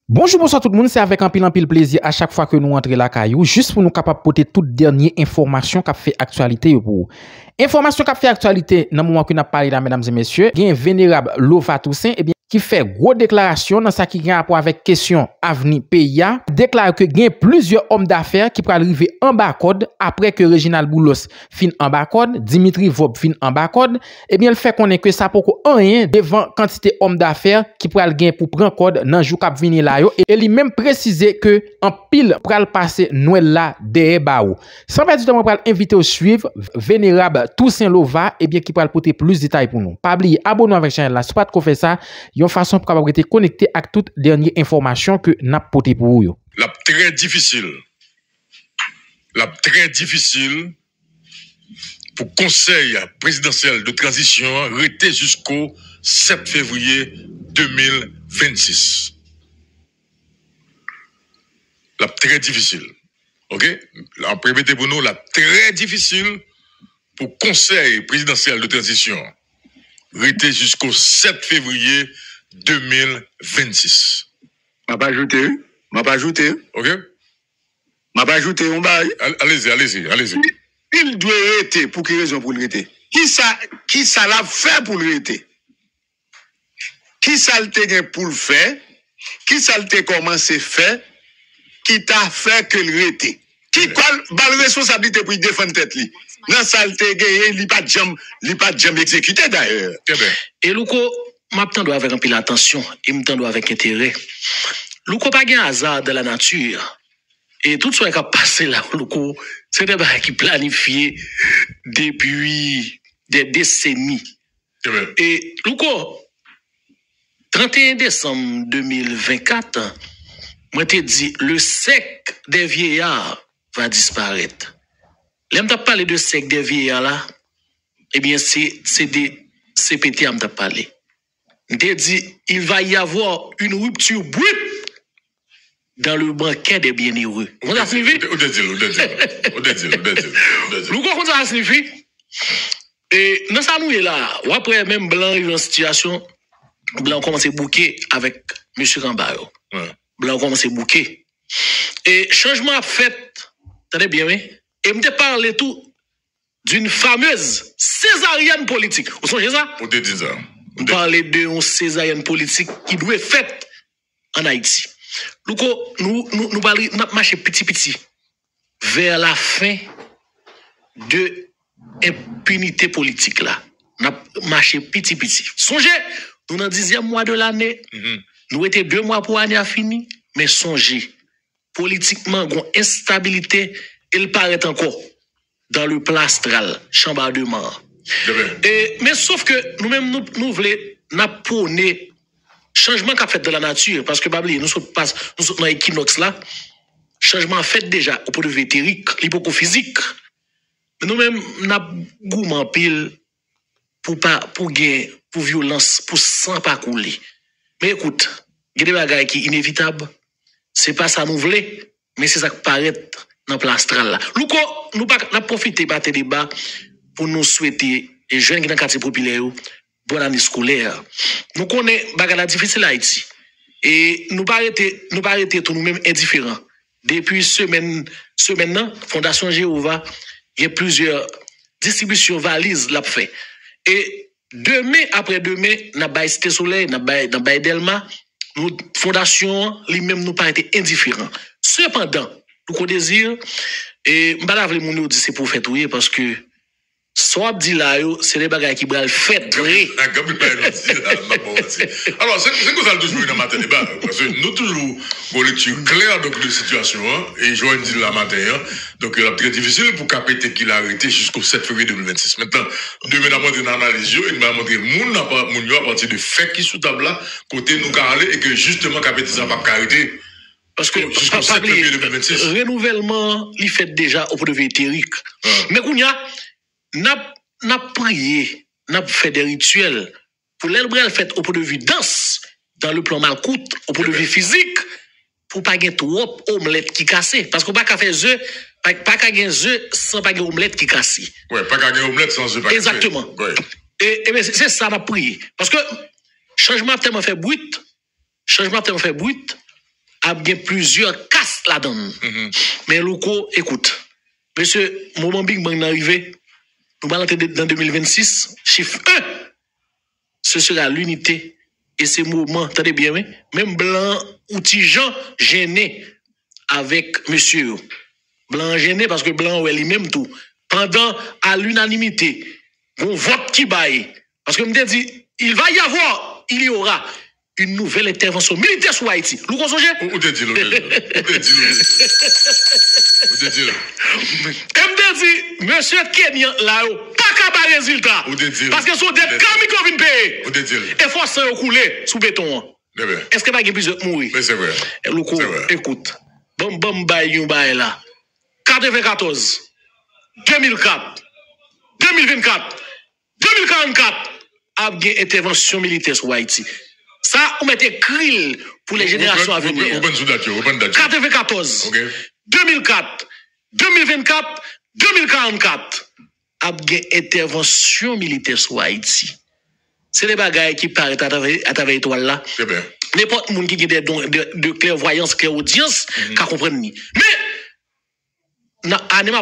Bonjour, bonsoir tout le monde, c'est avec un pile plaisir à chaque fois que nous entrons la caillou, juste pour nous capables de porter toute dernière information qui fait actualité pour vous. Information qui fait actualité, dans le moment que nous parlé là, mesdames et messieurs, il y a un vénérable Lova Toussaint, qui fait gros déclaration dans ça qui a rapport avec question avenir pays, déclare que il y a plusieurs hommes d'affaires qui pourraient arriver en bas code après que Reginald Boulos fin en bas code, Dimitri Vob fin en bas code, il fait connaître que ça pour rien devant quantité hommes d'affaires qui pourraient gagner pour prendre code dans jour cap venir là yo, et il même précisé que en pile pral passer Noël là derrière baou. Sans perdre du temps, on va inviter au suivre vénérable Toussaint Lova qui pourra porter plus de détails pour nous. Pas oublier abonnez-vous avec la chaîne là, si pas de faire ça, une façon pour capable être connecté avec toute dernière information que n'a porté pour vous. La très difficile pour conseil présidentiel de transition rester jusqu'au 7 février 2026. La très difficile. OK? En permettez pour nous la très difficile pour conseil présidentiel de transition rester jusqu'au 7 février 2026. M'a pas ajouté. OK? M'a pas ajouté on bail. Allez-y. Il doit arrêter pour quelle raison pour le arrêter? Qui ça l'a fait pour le arrêter? Qui ça le te pour le faire? Qui ça le te commencé faire? Qui t'a fait que le arrêter? Qui quoi la responsabilité pour défendre tête li? Dans ça le te gagné, il pas de jamais exécuté d'ailleurs. Et Louko m'attends avec un peu d'attention et m'attends avec intérêt. Louko pas gain hasard de la nature. Et tout ce qui a passé là, Louko, c'est des choses qui planifiés depuis des décennies. Et Louko, 31 décembre 2024, moi t'ai dit le sec des vieillards va disparaître. L'aime t'a parlé de sec des vieillards là, eh bien c'est des CPT à me parler. T'ai dit il va y avoir une rupture brute dans le banquet des bienheureux. Vous avez suivi? On dit. Nous quoi ça signifie? Et dans ça nous est là, ou après même Blanc arrive en situation, Blanc commence à bouquer avec M. Cambayo. Ouais. Blanc commence à bouquer. Et changement fait, attendez bien, oui? Et me parlé tout d'une fameuse césarienne politique. Vous songez ça? On dit ça. On parlait d'une césarienne politique qui doit être faite en Haïti. Nous parlons marcher petit vers la fin de impunité politique là. Nous marcher petit. Songez, nous dans le 10e mois de l'année, nous étions 2 mois pour l'année à fini, mais songez, politiquement, une instabilité, il paraît encore dans le plan astral, chambardement. Mais sauf que nous-mêmes, nous voulons napponer changement qu'a fait de la nature, parce que nous sommes dans l'équinoxe là, changement fait déjà au point de vue éthérique, l'hypophysique. Mais nous-mêmes, nous avons goût pile pour violence, pour sans pas couler. Mais écoute, il y a des bagages qui sont inévitables. C'est pas ça nous voulons, mais c'est ça qui paraît dans le plan astral là. Nous avons profité de ce débat pour nous souhaiter les jeunes qui sont dans le quartier populaire bonne année scolaire. Nous connaissons bagala difficile à Haïti. Et nous pas arrêter tout nous-mêmes indifférents. Depuis semaine Fondation Jéhovah, il y a plusieurs distributions valises l'a fait. Et demain après demain, n'a ba Cité Soleil, n'a ba Delma, nous fondation lui-même nous pas été indifférents. Cependant, nous qu'on désire et m'pa vle moun yo dit c'est pour faire touyer parce que soit dit là c'est des bagages qui bral fait vrai. Alors c'est que ça toujours dans matin débat parce que nous toujours une lecture claire donc de situation et je dis la matin donc il est très difficile pour capter qu'il a arrêté jusqu'au 7 février 2026. Maintenant demain on va montrer une analyse et va montrer moun à partir de faits qui sous table là côté nous carré et que justement capter ça pas arrêter. Parce que renouvellement il fait déjà au point de vue éthérique. Mais kounya n'a prié, n'a fait des rituels pour l'elbrel fait au point de vue danse dans le plan malcoute au point de vue physique pour pas gagner trop omelette qui cassé parce qu'on pas faire œuf pas gagner œuf sans pas gagner omelette qui cassé. Ouais, pas gagner omelette sans œuf. Exactement. Ouais. Et ben c'est ça n'a prié parce que changement tellement fait bruit a bien plusieurs casses là-dedans. Mais Louko, écoute, monsieur, moment Big Bang arrivé, nous allons entrer dans 2026, chiffre 1, ce sera l'unité. Et ces mouvements, attendez bien, oui, même Blanc ou Tijan gêné avec monsieur. Blanc gêné parce que Blanc, est lui-même tout. Pendant à l'unanimité, on vote qui baille. Parce que me dit, il y aura une nouvelle intervention militaire sur Haïti. Vous comprenez? Où te dit monsieur Kenyan, là, pas qu'à pas résultat. Parce que ce sont des camis qu'on vient payer. Et force à couler sous béton. Est-ce que pas plusieurs mourir? Mais c'est vrai. Écoute, bon, bail là. 94, 2004, 2024, 2044, a bien intervention militaire sur Haïti. Ça, on met écrit pour les générations à venir. 94, 2004, 2024, 2044, a bien intervention militaire sur Haïti. C'est les bagailles qui paraissent à travers l'étoile là. N'importe qui a des dons de clairvoyance, clairaudience, qu'à comprendre. Mais, année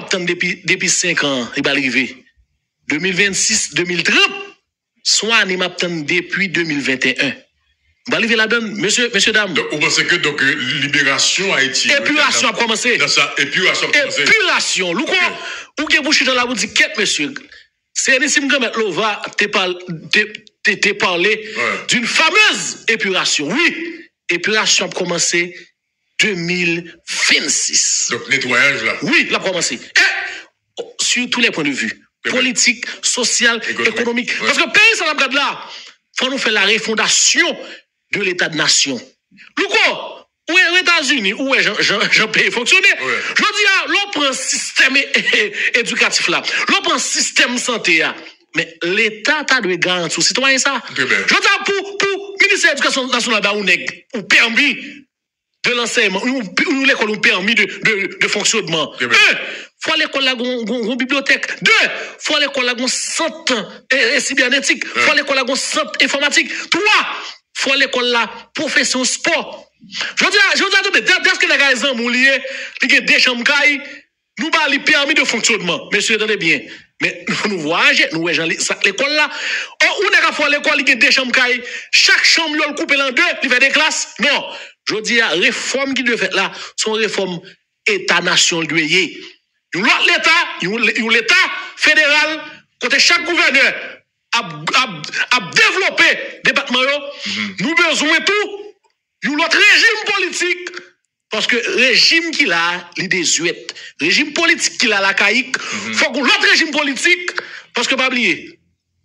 depuis 5 ans, il va arriver. 2026, 2030, soit année depuis 2021. Va arriver là-dedans, monsieur, dame. Donc, vous pensez que libération Haïti. Épuration a commencé. Dans ça, épuration a commencé. Épuration. Ou que vous chutez là, vous dites, qu'est-ce monsieur? C'est un ici, Lova, t'es parlé d'une fameuse épuration. Oui, épuration a commencé 2026. Donc, nettoyage là. Oui, il a commencé. Et, sur tous les points de vue. Politique, social, économique. Parce que le pays, ça n'a là. Faut nous faire la refondation de l'état de nation. Louko, où est les États-Unis, où est Jean pays fonctionner? Je dis, l'on prend un système éducatif là, l'on prend un système santé là. Mais l'État a de garantir aux citoyens ça. Je dis, pour le ministère de l'Éducation nationale, ou permis de l'enseignement, ou l'école ou permis de fonctionnement. Faut l'école là une bibliothèque. 2, faut l'école là un centre cybernétique. Faut l'école là un centre informatique. 3, faut l'école là profession sport. Je dis dès que les gars sont liés, il y a des chambres nous ba li permis de fonctionnement. Monsieur, attendez bien. Mais nous voyageons, nous voyons l'école là. Ou n'est-ce pas l'école, il y a des chambres chaque chambre, il coupe en 2, il fait des classes. Non. Je dis, la réforme qui doit faire là, son réforme État-nation doit y. L'État fédéral, côté chaque gouverneur, a développé des départements, nous besoin de tout, l'autre régime politique, parce que régime qu'il a, il désuète. Régime politique qu'il a, la caïque, faut que l'autre régime politique, parce que pas oublier,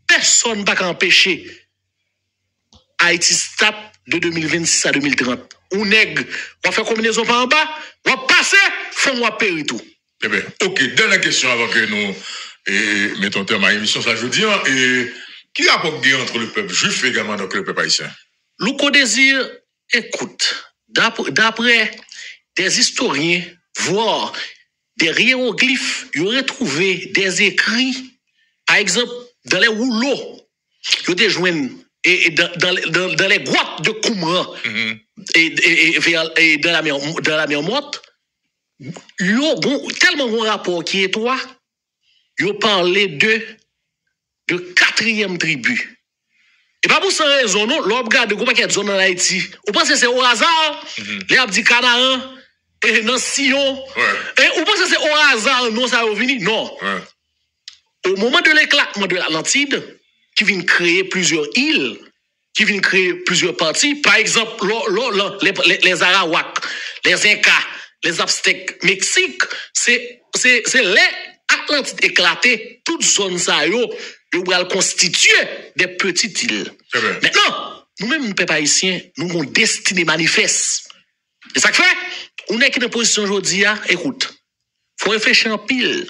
personne ne va empêcher Haïti Stat de 2026 à 2030. On nègre, on fait combinaison par en bas, on passe, faut on périr tout. Eh bien, ok, dernière question avant que nous mettons terme à l'émission, ça je veux dire, qui rapport entre le peuple juif et également donc le peuple haïtien? Louko désire, écoute, d'après des historiens, voire des hiéroglyphes, ils auraient trouvé des écrits, par exemple, dans les rouleaux, ils ont des joints, et dans les grottes de Qumran, et dans la mer morte, ils ont tellement bon rapport qui est toi, ils ont parlé de 4e tribu. Et pas pour sans raison, non, l'on regarde comment il y a de zones en Haïti. On pense que c'est au hasard, les Abdi Canaan, et dans Sion. Et on pense que c'est au hasard, non, ça va venir. Non. Au moment de l'éclatement de l'Atlantide, qui vient créer plusieurs îles, qui vient créer plusieurs parties, par exemple, les Arawaks, les Incas, les Aztèques, Mexique, c'est les Atlantides éclatés, toutes zones ça yo constituer des petites îles. Maintenant, nous-mêmes, peuple haïtien, nous avons une destinée manifeste. Et ça fait, on est qui dans position aujourd'hui, écoute, il faut réfléchir en pile.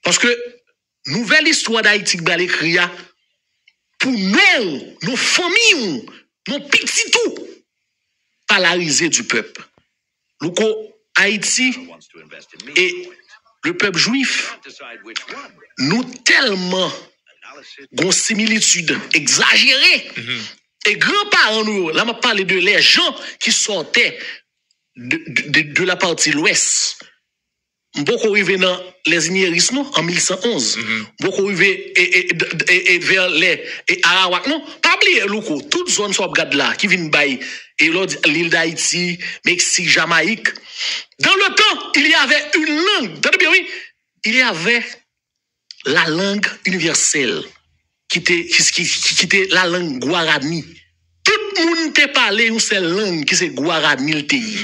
Parce que, nouvelle histoire d'Haïti qui écrire pour nous, nos familles, nos petits tout, polariser du peuple. Haïti et le peuple juif, nous tellement une similitude exagérée. Et grands-parents, nous, là, on parle de les gens qui sortaient de la partie l'ouest. Beaucoup arrivé dans les Inieris, non, en 1111. Beaucoup arrivé et vers les Arawak, non. Pas oublier, Louko, toute zone soit regarde là, qui vient bailler, et l'île d'Haïti, Mexique, Jamaïque. Dans le temps, il y avait une langue, t'entendez bien, oui? Il y avait la langue universelle, qui était la langue Guarani. Tout le monde te parlé une seule langue, qui c'est Guarani le pays.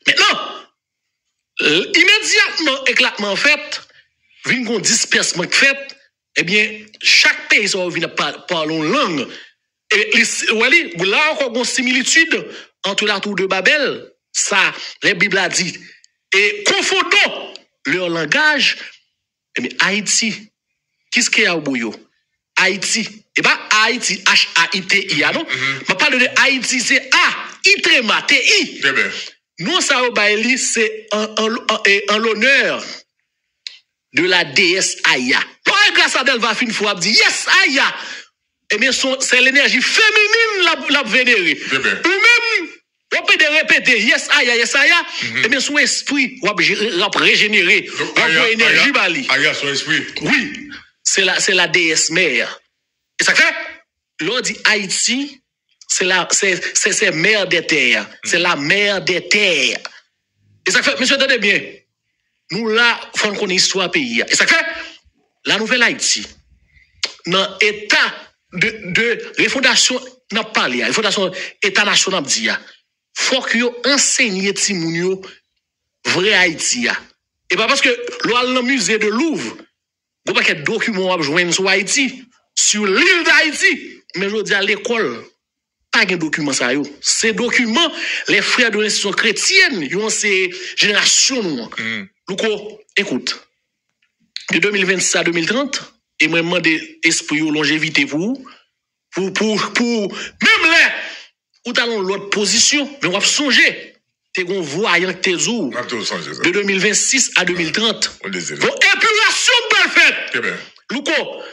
Maintenant, immédiatement, éclatement fait, vient qu'on dispersement fait, eh bien, chaque pays vient parler une langue. Et là, encore une similitude entre la tour de Babel, ça, la Bible a dit, et confondons leur langage, eh bien, Haïti, qu'est-ce qu'il y a au bout? Haïti, eh bien, Haïti, H-A-I-T-I, non? Je parle de Haïti, c'est A-I-T-R-E-M-A-T-I. Très bien. Nous, ça, c'est en l'honneur de la déesse Aya. Grâce à elle va finir fois dire yes Aya. Eh bien, c'est l'énergie féminine la vénérée. Ou même, on peut répéter yes Aya. Eh bien, son esprit va régénérer. Donc, énergie bali. Aya, son esprit. Oui, c'est la déesse mère. Et ça fait, l'on dit Haïti. C'est mère des terres. C'est la mère des terres. Et ça fait, monsieur, attendez bien. Nous, là, faut qu'on ait histoire pays. Et ça fait, la nouvelle Haïti, dans l'état de refondation, n'a pas parlé, refondation état national, dit, faut que vous enseignez Timounio, vrai Haïti. Et pas parce que, là, le musée de Louvre, vous n'avez pas de documents à joindre sur Haïti, sur l'île d'Haïti, mais je dis à l'école, pas de documents ça yo. Ces documents, les frères de l'institution chrétienne, ils ont ces générations. Louko, écoute, de 2026 à 2030, et moi, je demande esprit ou longévité pour même là, où t'allons l'autre position, mais on va songer, t'es gon voyant que t'es où, de 2026 à 2030. Bon, épuration parfaite. Louko,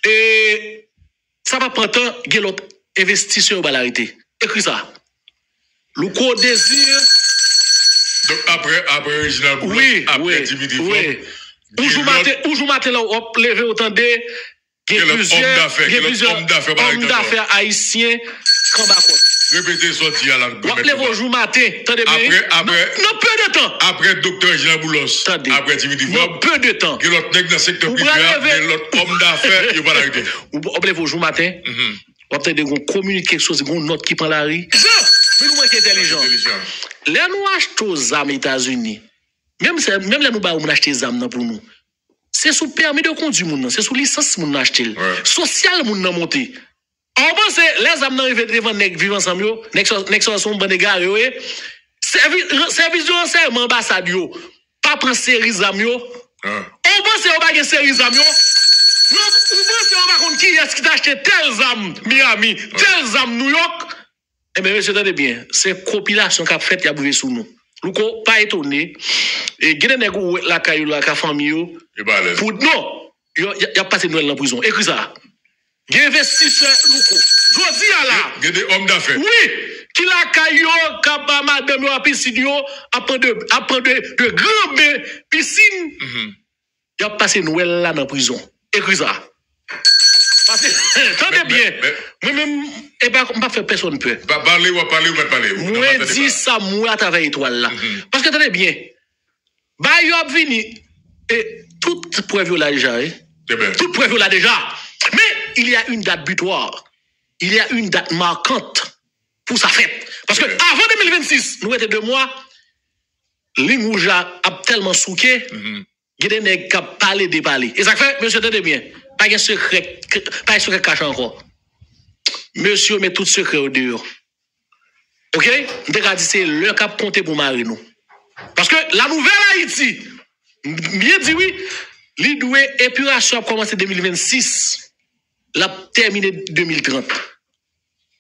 et ça va prendre temps, il y a l'autre investisseur au balarité. Écris ça. Louko désire. Donc après Original Boulos, après Dimitri oui. Où matin là, on lever autant de plusieurs hommes d'affaires haïtiens Kambakon. Répétez sorti à la. Rappelez vos jours matin, attendez bien. Après non, peu de temps. Après docteur Original Boulos, après Dimitri non, peu de temps. Que l'autre nègre dans le secteur privé, l'autre homme d'affaires, il va l'arrêter. Rappelez vos jours matin. On va peut-être communiquer quelque chose, une note qui prend la rue. Mais nous manquons intelligent. Là, nous achetons aux armes aux États-Unis. Même là, nous achetons des armes pour nous. C'est sous permis de conduire, c'est sous licence nous acheter. Social, nous monter. On pense que les armes arrivent devant les vivants ensemble, les sont bonnes gars, service de renseignement ambassade, pas prendre série d'armes. On pense qu'on va gagner série d'armes. Non, vous pensez qu'on va contre qui est-ce qui t'a acheté telles armes Miami, telles armes New York? Eh bien, monsieur, attendez bien, c'est compilation qu'a fait, il y a bouvé sous nous. Louko, pas étonné. Et gêne nègou la caillou la famille pour non, il y a passé Noël en prison. Écris ça. Investisseur Louko. Je dis à là. Il y a des hommes d'affaires. Oui, qui la caillou kaba madame a piscine après de grandes piscines. Il y a passé Noël là dans prison. Écris ça. Attendez bien. Moi-même, je ne vais pas faire personne peur. Parlez ou pas parler. Moi, dis ça, moi, à travers l'étoile là. Parce que attendez bien. Bah, il y a venu. Et toute preuve là déjà. Toute preuve là déjà. Mais il y a une date butoir. Il y a une date marquante pour sa fête. Parce que avant 2026, nous étions 2 mois. L'Ingouja a tellement souqué. Il y a des nègres qui parlent des parler. Et ça fait, monsieur, attendez bien. Pas de secret caché encore. Monsieur met tout secret au dehors. Ok? Dégage, c'est le cap compté pour marier nous. Parce que la nouvelle Haïti, bien dit oui, l'idoué épuration a commencé 2026, l'a terminé 2030.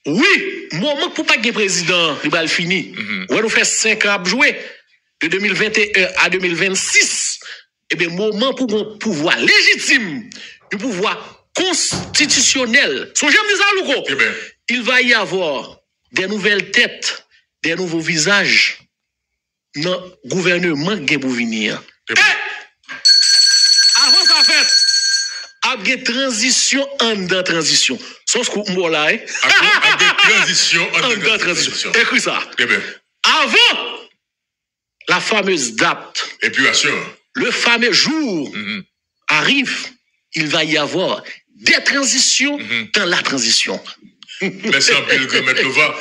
Oui, moment pour pas gagner président, il va fini. On va nous faire 5 ans à jouer de 2021 à 2026. Eh bien, moment pour un pouvoir légitime, un pouvoir constitutionnel. Songez à me dire ça, Louko. Il va y avoir des nouvelles têtes, des nouveaux visages dans le gouvernement qui pour venir. Avant ça fait, il y a une transition en transition. Sans ce qu'on là, transition en transition. Écris ça. Avant la fameuse date, épuration, le fameux jour arrive, il va y avoir des transitions dans la transition. Merci un peu, le grand maître Lova.